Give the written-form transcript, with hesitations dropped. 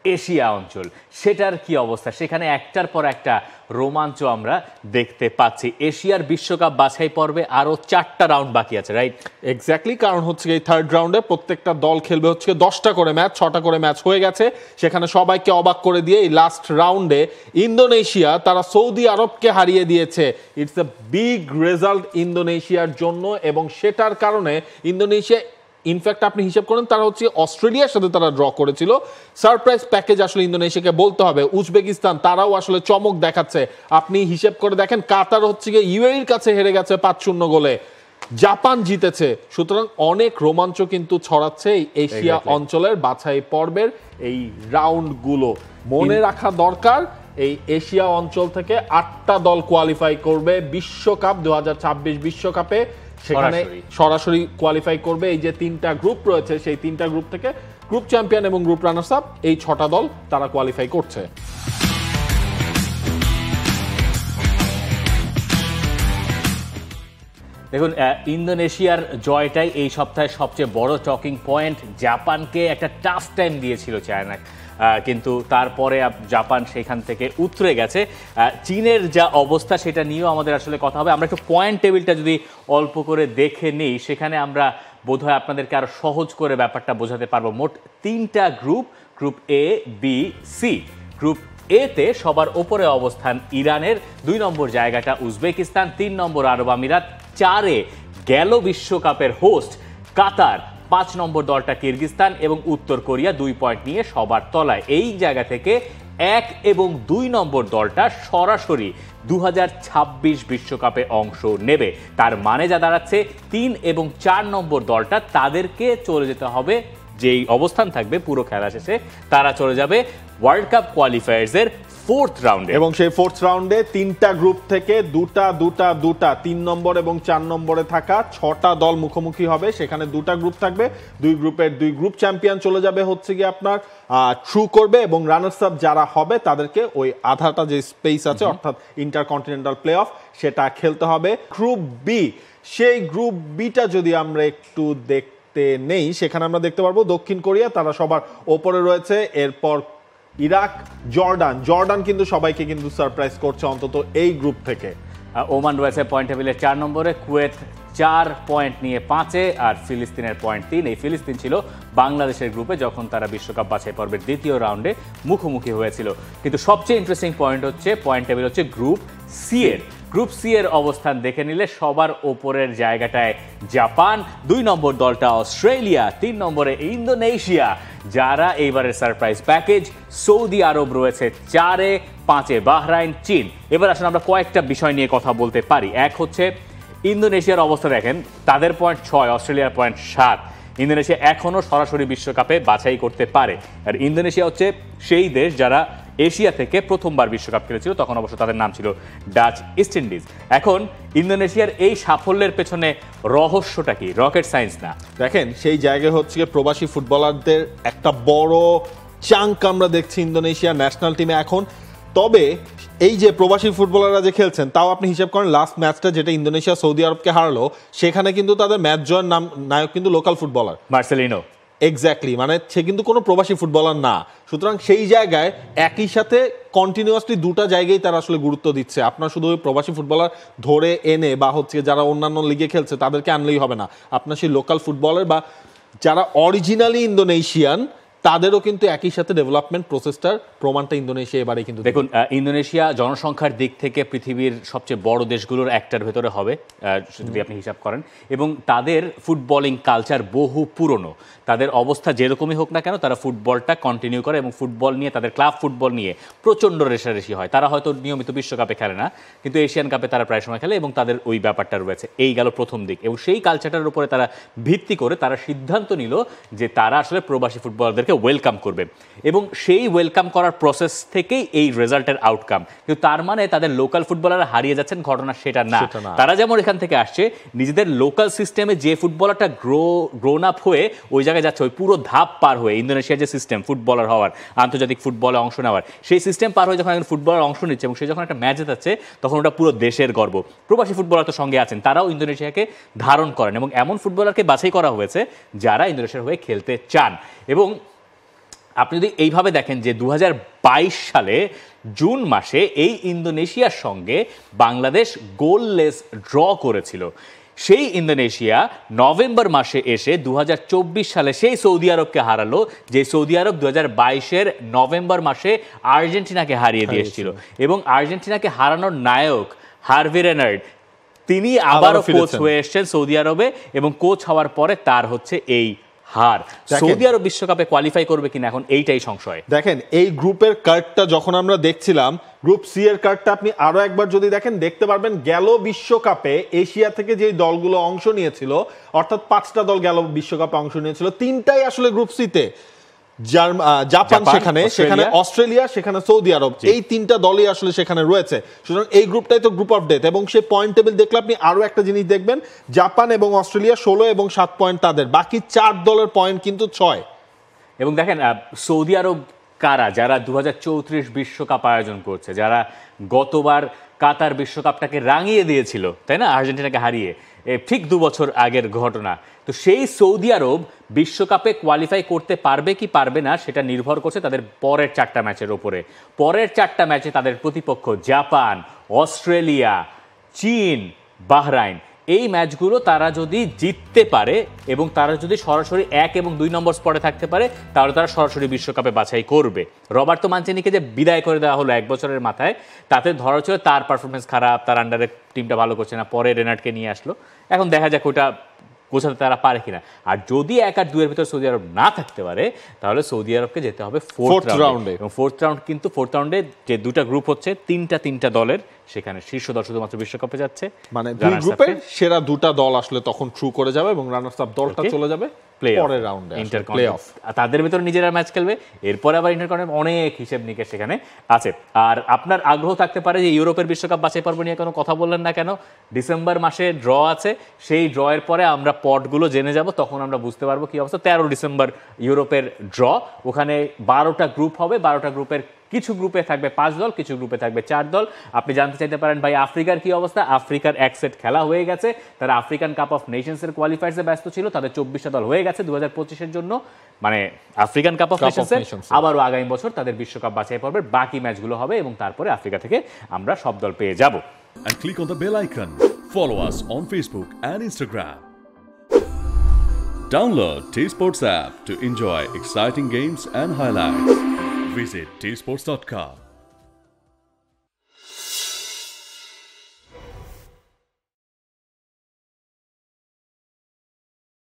Asia অঞ্চল, সেটার কি অবস্থা? সেখানে একটার পর একটা রোমাঞ্চ আমরা দেখতে পাচ্ছি। এশিয়ার বিশ্বকাপ বাছাই পর্বে আরো 4টা রাউন্ড বাকি আছে, রাইট? এক্স্যাক্টলি, কারণ হচ্ছে এই থার্ড রাউন্ডে প্রত্যেকটা দল খেলবে হচ্ছে 10টা করে ম্যাচ, 6টা করে ম্যাচ হয়ে গেছে। সেখানে সবাইকে অবাক করে দিয়ে এই লাস্ট রাউন্ডে ইন্দোনেশিয়া তারা সৌদি আরবকে হারিয়ে দিয়েছে। ইটস এ বিগ রেজাল্ট ইন্দোনেশিয়ার জন্য, এবং সেটার কারণে ইন্দোনেশিয়া ইনফ্যাক্ট আপনি হিসাব করেন তারা হচ্ছে অস্ট্রেলিয়ার সাথে তারা ড্র করেছিল। সারপ্রাইজ প্যাকেজ আসলে ইন্দোনেশিয়াকে বলতে হবে। উজবেকিস্তান তারাও আসলে চমক দেখাচ্ছে। আপনি হিসাব করে দেখেন, কাতার হচ্ছে গিয়ে ইউএইর কাছে হেরে গেছে 5-0 গোলে, জাপান জিতেছে। সুতরাং অনেক রোমাঞ্চ কিন্তু ছড়াচ্ছে এই এশিয়া অঞ্চলের বাছাই পর্বের এই রাউন্ডগুলো। মনে রাখা দরকার, এই এশিয়া অঞ্চল থেকে 8টা দল কোয়ালিফাই করবে বিশ্বকাপ 2026 বিশ্বকাপে। সেখানে সরাসরি কোয়ালিফাই করবে এই যে 3টা গ্রুপ রয়েছে, সেই 3টা গ্রুপ থেকে গ্রুপ চ্যাম্পিয়ন এবং গ্রুপ রানার্স আপ, এই 6টা দল তারা কোয়ালিফাই করছে। দেখুন, ইন্দোনেশিয়ার জয়টাই এই সপ্তাহের সবচেয়ে বড় টকিং পয়েন্ট। জাপানকে একটা টাফ টাইম দিয়েছিল চায়না, কিন্তু তারপরে জাপান সেখান থেকে উতরে গেছে। চীনের যা অবস্থা সেটা নিয়েও আমাদের আসলে কথা হবে। আমরা একটু পয়েন্ট টেবিলটা যদি অল্প করে দেখে নিই, সেখানে আমরা বোধহয় আপনাদেরকে আরো সহজ করে ব্যাপারটা বোঝাতে পারবো। মোট 3টা group, group A, B, C. Group এতে সবার ওপরে অবস্থান ইরানের, 2 নম্বর জায়গাটা উজবেকিস্তান, 3 নম্বর আরব আমিরাত, 4-এ গেল বিশ্বকাপের হোস্ট কাতার, 5 নম্বর দলটা কিরগিজস্তান এবং উত্তর কোরিয়া 2 পয়েন্ট নিয়ে সবার তলায়। এই জায়গা থেকে 1 এবং 2 নম্বর দলটা সরাসরি 2026 বিশ্বকাপে অংশ নেবে। তার মানে যা দাঁড়াচ্ছে 3 এবং 4 নম্বর দলটা তাদেরকে চলে যেতে হবে, যেই অবস্থান থাকবে পুরো খেলা শেষে তারা চলে যাবে ওয়ার্ল্ড কাপ কোয়ালিফায়ার্সের 4th রাউন্ডে। এবং সেই 4th রাউন্ডে 3টা গ্রুপ থেকে দুটা 3 নম্বর এবং 4 নম্বরে থাকা 6টা দল মুখোমুখি হবে। সেখানে 2টা গ্রুপ থাকবে, 2 গ্রুপের 2 গ্রুপ চ্যাম্পিয়ন চলে যাবে হচ্ছে গিয়ে আপনার থ্রু করবে, এবং রানার্স আপ যারা হবে তাদেরকে ওই আধাটা যে স্পেস আছে অর্থাৎ ইন্টারকন্টিনেন্টাল প্লে অফ সেটা খেলতে হবে। গ্রুপ বি, সেই গ্রুপ বিটা যদি আমরা একটু দেখতে নেই, সেখানে আমরা দেখতে পারবো দক্ষিণ কোরিয়া তারা সবার ওপরে রয়েছে। এরপর ইরাক, জর্ডান কিন্তু সবাইকে কিন্তু সারপ্রাইজ করছে অন্তত এই গ্রুপ থেকে। ওমান রয়েছে পয়েন্ট টেবিলের 4 নম্বরে, কুয়েত 4 পয়েন্ট নিয়ে 5-এ, আর ফিলিস্তিনের পয়েন্ট 3। এই ফিলিস্তিন ছিল বাংলাদেশের গ্রুপে যখন তারা বিশ্বকাপ বাছাই পর্বের 2য় রাউন্ডে মুখোমুখি হয়েছিল। কিন্তু সবচেয়ে ইন্টারেস্টিং পয়েন্ট হচ্ছে পয়েন্ট টেবিল হচ্ছে গ্রুপ সি এর। গ্রুপ সি এর অবস্থান দেখে নিলে সবার ওপরের জায়গাটায় জাপান, 2 নম্বর দলটা অস্ট্রেলিয়া, 3 নম্বরে ইন্দোনেশিয়া যারা এইবারের সারপ্রাইজ প্যাকেজ, সৌদি আরব রয়েছে 4-এ, 5-এ বাহরাইন, চীন। এবার আসলে আমরা কয়েকটা বিষয় নিয়ে কথা বলতে পারি। এক হচ্ছে ইন্দোনেশিয়ার অবস্থা দেখেন, তাদের পয়েন্ট 6, অস্ট্রেলিয়ার পয়েন্ট 7। ইন্দোনেশিয়া এখনও সরাসরি বিশ্বকাপে বাছাই করতে পারে। আর ইন্দোনেশিয়া হচ্ছে সেই দেশ যারা এশিয়া থেকে প্রথমবার বিশ্বকাপ খেলেছিল, তখন অবশ্য তাদের নাম ছিল ডাচ ইস্ট ইন্ডিজ। এখন ইন্দোনেশিয়ার এই সাফল্যের পেছনে রহস্যটা কি? রকেট সায়েন্স না। দেখেন, সেই জায়গায় হচ্ছে প্রবাসী ফুটবলারদের একটা বড় চাঙ্ক আমরা দেখছি ইন্দোনেশিয়া ন্যাশনাল টিমে এখন। তবে এই যে প্রবাসী ফুটবলাররা যে খেলছেন, তাও আপনি হিসাব করেন লাস্ট ম্যাচটা যেটা ইন্দোনেশিয়া সৌদি আরবকে হারালো, সেখানে কিন্তু তাদের ম্যাচ জয়ের নায়ক কিন্তু লোকাল ফুটবলার মার্সেলিনো। এক্স্যাক্টলি, মানে সে কিন্তু কোনো প্রবাসী ফুটবলার না। সুতরাং সেই জায়গায় একই সাথে কন্টিনিউয়াসলি 2টা জায়গায় তারা আসলে গুরুত্ব দিচ্ছে। আপনার শুধু ওই প্রবাসী ফুটবলার ধরে এনে বা হচ্ছে যারা অন্যান্য লিগে খেলছে তাদেরকে আনলেই হবে না, আপনার সেই লোকাল ফুটবলার বা যারা অরিজিনালি ইন্দোনেশিয়ান তাদেরও কিন্তু একই সাথে ডেভেলপমেন্ট প্রসেসটার প্রমাণটা ইন্দোনেশিয়া এবারে কিন্তু দেখুন। ইন্দোনেশিয়া জনসংখ্যার দিক থেকে পৃথিবীর সবচেয়ে বড় দেশগুলোর একটার ভেতরে হবে যদি আপনি হিসাব করেন, এবং তাদের ফুটবলিং কালচার বহু পুরনো। তাদের অবস্থা যেরকমই হোক না কেন, তারা ফুটবলটা কন্টিনিউ করে এবং ফুটবল নিয়ে, তাদের ক্লাব ফুটবল নিয়ে প্রচণ্ড রেষারেষি হয়। তারা হয়তো নিয়মিত বিশ্বকাপে খেলে না, কিন্তু এশিয়ান কাপে তারা প্রায় সময় খেলে এবং তাদের ওই ব্যাপারটা রয়েছে। এই গেল প্রথম দিক, এবং সেই কালচারটার উপরে তারা ভিত্তি করে তারা সিদ্ধান্ত নিল যে তারা আসলে প্রবাসী ফুটবলারদের ওয়েলকাম করবে, এবং সেই ওয়েলকাম করার প্রসেস থেকেই এই রেজাল্টের আউটকাম। কিন্তু তার মানে তাদের লোকাল ফুটবলাররা হারিয়ে যাচ্ছেন ঘটনা সেটা না। তারা যেমন এখান থেকে আসছে, নিজেদের লোকাল সিস্টেমে যে ফুটবলারটা গ্রোন আপ হয়ে ওই জায়গায় যাচ্ছে, ওই পুরো ধাপ পার হয়ে ইন্দোনেশিয়ার যে সিস্টেম ফুটবলার হওয়ার, আন্তর্জাতিক ফুটবলে অংশ নেওয়ার, সেই সিস্টেম পার হয়ে যখন একজন ফুটবলার অংশ নিচ্ছে এবং সে যখন একটা ম্যাচ জেতাচ্ছে, তখন ওটা পুরো দেশের গর্ব। প্রবাসী ফুটবলার তো সঙ্গে আছেন, তারাও ইন্দোনেশিয়াকে ধারণ করেন, এবং এমন ফুটবলারকে বাছাই করা হয়েছে যারা ইন্দোনেশিয়ার হয়ে খেলতে চান। এবং আপনি যদি এইভাবে দেখেন যে 2022 সালে জুন মাসে এই ইন্দোনেশিয়ার সঙ্গে বাংলাদেশ গোললেস ড্র করেছিল, সেই ইন্দোনেশিয়া নভেম্বর মাসে এসে 2024 সালে সেই সৌদি আরবকে হারালো, যে সৌদি আরব 2022-এর নভেম্বর মাসে আর্জেন্টিনাকে হারিয়ে দিয়েছিল। এবং আর্জেন্টিনাকে হারানোর নায়ক হার্ভি রেনার্ড তিনি আবারও কোচ হয়ে এসেছেন সৌদি আরবে, এবং কোচ হওয়ার পরে তার হচ্ছে এই হার। সৌদি আরব বিশ্বকাপে কোয়ালিফাই করবে কিনা এখন এইটাই সংশয়। দেখেন এই গ্রুপের কার্ডটা যখন আমরা দেখছিলাম, গ্রুপ সি এর কার্ডটা আপনি আরো একবার যদি দেখেন দেখতে পারবেন গেল বিশ্বকাপে এশিয়া থেকে যে দলগুলো অংশ নিয়েছিল, অর্থাৎ 5টা দল গেল বিশ্বকাপে অংশ নিয়েছিল, 3টাই আসলে গ্রুপ সি তে, জাপান সেখানে অস্ট্রেলিয়া, সেখানে সৌদি আরব, এই 3টা দলই আসলে সেখানে রয়েছে। সুতরাং এই গ্রুপটাই তো গ্রুপ অফ ডেথ। এবং সেই পয়েন্ট টেবিল দেখলে আপনি আরো একটা জিনিস দেখবেন, জাপান এবং অস্ট্রেলিয়া 16 এবং 7 পয়েন্ট তাদের, বাকি 4 দলের পয়েন্ট কিন্তু 6। এবং দেখেন সৌদি আরব কারা, যারা 2034 বিশ্বকাপ আয়োজন করছে, যারা গতবার কাতার বিশ্বকাপটাকে রাঙিয়ে দিয়েছিল, তাই না, আর্জেন্টিনাকে হারিয়ে, ঠিক 2 বছর আগের ঘটনা। তো সেই সৌদি আরব বিশ্বকাপে কোয়ালিফাই করতে পারবে কি পারবে না সেটা নির্ভর করছে তাদের পরের 4টা ম্যাচের ওপরে। পরের 4টা ম্যাচে তাদের প্রতিপক্ষ জাপান, অস্ট্রেলিয়া, চীন, বাহরাইন, এই ম্যাচগুলো তারা যদি জিততে পারে এবং তারা যদি সরাসরি 1 এবং 2 নম্বর স্পটে থাকতে পারে, তাহলে তারা সরাসরি বিশ্বকাপে বাছাই করবে। রবার্তো মানচিনিকে যে বিদায় করে দেওয়া হলো 1 বছরের মাথায়, তাতে ধরা ছিল তার পারফরমেন্স খারাপ, তার আন্ডারে টিমটা ভালো করছে না, পরে রেনার্ডকে নিয়ে আসলো। এখন দেখা যাক ওটা গোছাতে তারা পারে কিনা। আর যদি 1 আর 2 এর ভিতর সৌদি আরব না থাকতে পারে, তাহলে সৌদি আরবকে যেতে হবে 4th রাউন্ডে। এবং 4th রাউন্ড কিন্তু 4th রাউন্ডে যে 2টা গ্রুপ হচ্ছে, 3টা দলের, সেখানে শীর্ষ দল শুধুমাত্র বিশ্বকাপে যাচ্ছে। মানে দুই গ্রুপের সেরা 2টা দল আসলে তখন থ্রু করে যাবে এবং রানার্স আপ দলটা চলে যাবে পরের রাউন্ডে, প্লে অফ। তাদের ভিতরে নিজেরা ম্যাচ খেলবে, এরপরে আবার ইন্টারকন্টিনেন্টাল অনেক হিসেব নিকেশ সেখানে আছে। আর আপনার আগ্রহ থাকতে পারে যে ইউরোপের বিশ্বকাপ বাছাই পর্ব নিয়ে কোনো কথা বললেন না কেন? ডিসেম্বর মাসে ড্র আছে, সেই ড্রয়ের পরে আমরা পটগুলো জেনে যাব, তখন আমরা বুঝতে পারবো কি অবস্থা। 13 ডিসেম্বর ইউরোপের ড্র, ওখানে 12টা গ্রুপ হবে, 12টা গ্রুপের কিছু গ্রুপে থাকবে 5 দল, কিছু গ্রুপে থাকবে 4 দল। আপনি জানতে চাইতে পারেন ভাই আফ্রিকার কি অবস্থা? আফ্রিকার 1 সেট খেলা হয়ে গেছে, তারা আফ্রিকান কাপ অফ নেশনসের কোয়ালিফায়ার্সে ব্যস্ত ছিল, তাদের 24টা দল হয়ে গেছে 2025-এর জন্য, মানে আফ্রিকান কাপ অফ নেশনসের। আবারও আগামী বছর তাদের বিশ্বকাপ বাছাই পর্বের বাকি ম্যাচগুলো হবে এবং তারপরে আফ্রিকা থেকে আমরা সব দল পেয়ে যাব। And click on the bell icon. Follow us on Facebook and Instagram. Download T-Sports app to enjoy exciting games and highlights. Visit tsports.com.